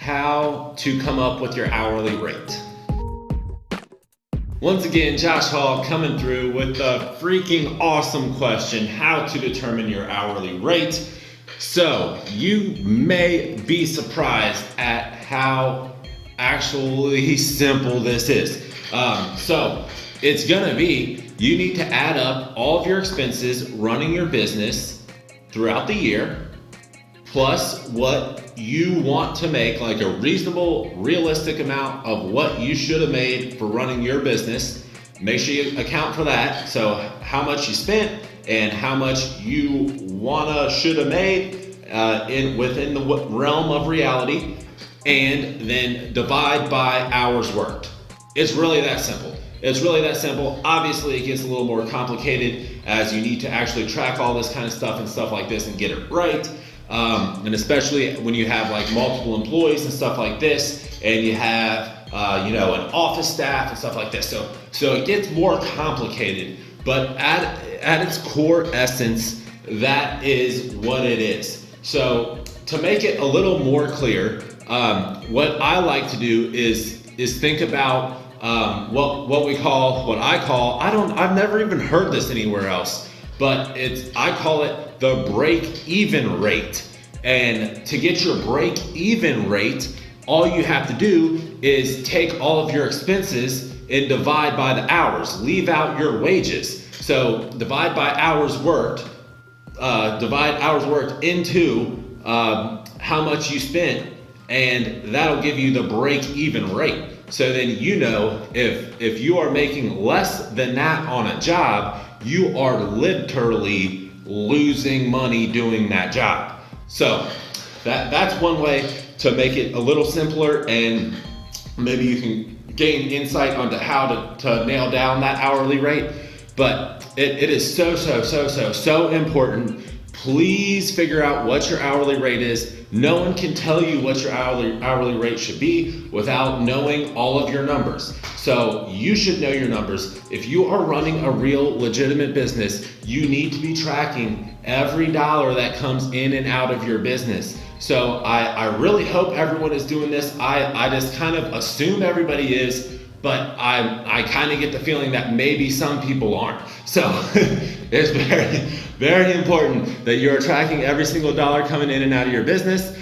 how to come up with your hourly rate. Once again, Josh Hall coming through with a freaking awesome question, how to determine your hourly rate. So you may be surprised at how actually simple this is. So it's gonna be, you need to add up all of your expenses running your business throughout the year, plus what you want to make, like a reasonable, realistic amount of what you should have made for running your business. Make sure you account for that. So how much you spent and how much you should have made within the realm of reality, and then divide by hours worked. It's really that simple. It's really that simple. Obviously, it gets a little more complicated as you need to actually track all this kind of stuff and stuff like this and get it right. And especially when you have like multiple employees and stuff like this, and you have an office staff and stuff like this. So it gets more complicated, but at its core essence, that is what it is. So to make it a little more clear, what I like to do is think about I've never even heard this anywhere else, but I call it the break-even rate. And to get your break-even rate, all you have to do is take all of your expenses and divide by the hours. Leave out your wages. So divide by hours worked. Divide hours worked into how much you spent, and that'll give you the break-even rate. So then if you are making less than that on a job, you are literally losing money doing that job. So that's one way to make it a little simpler, and maybe you can gain insight onto how to nail down that hourly rate. But it is so important. Please figure out what your hourly rate is. No one can tell you what your hourly rate should be without knowing all of your numbers. So you should know your numbers. If you are running a real legitimate business, you need to be tracking every dollar that comes in and out of your business. So I really hope everyone is doing this. I just kind of assume everybody is, but I kind of get the feeling that maybe some people aren't. So it's very, very important that you're tracking every single dollar coming in and out of your business.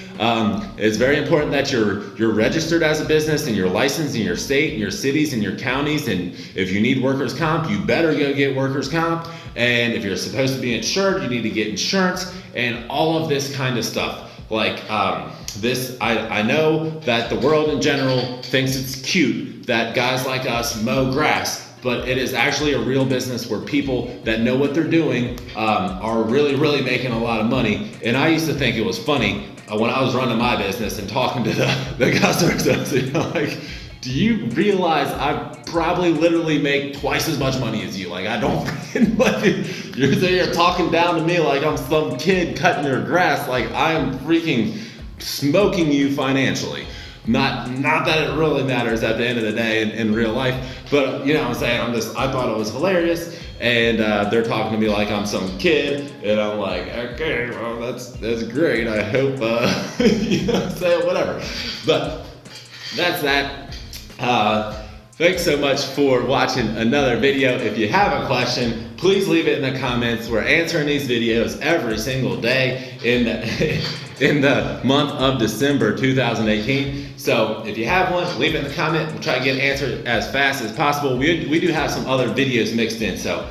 It's very important that you're registered as a business and you're licensed in your state and your cities and your counties. And if you need workers' comp, you better go get workers' comp. And if you're supposed to be insured, you need to get insurance and all of this kind of stuff. Like I know that the world in general thinks it's cute that guys like us mow grass, but it is actually a real business where people that know what they're doing are really, really making a lot of money. And I used to think it was funny when I was running my business and talking to the customers, like, do you realize I probably literally make twice as much money as you? Like, I don't freaking like you're talking down to me like I'm some kid cutting their grass. Like, I am freaking smoking you financially. Not that it really matters at the end of the day in real life, but you know what I'm saying, I thought it was hilarious, and they're talking to me like I'm some kid, and I'm like, okay, well, that's great. I hope say whatever. But that's that. Thanks so much for watching another video. If you have a question, please leave it in the comments. We're answering these videos every single day in the month of December 2018. So if you have one, leave it in the comment. We'll try to get it answered as fast as possible. We do have some other videos mixed in, so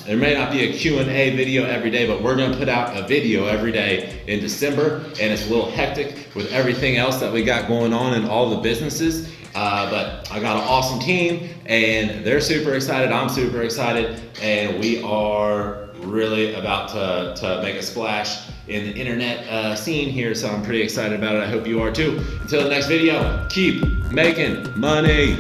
there may not be a Q&A video every day, but we're gonna put out a video every day in December, and it's a little hectic with everything else that we got going on in all the businesses. But I got an awesome team, and they're super excited. I'm super excited, and we are really about to make a splash in the internet scene here, so I'm pretty excited about it. I hope you are too. Until the next video, keep making money.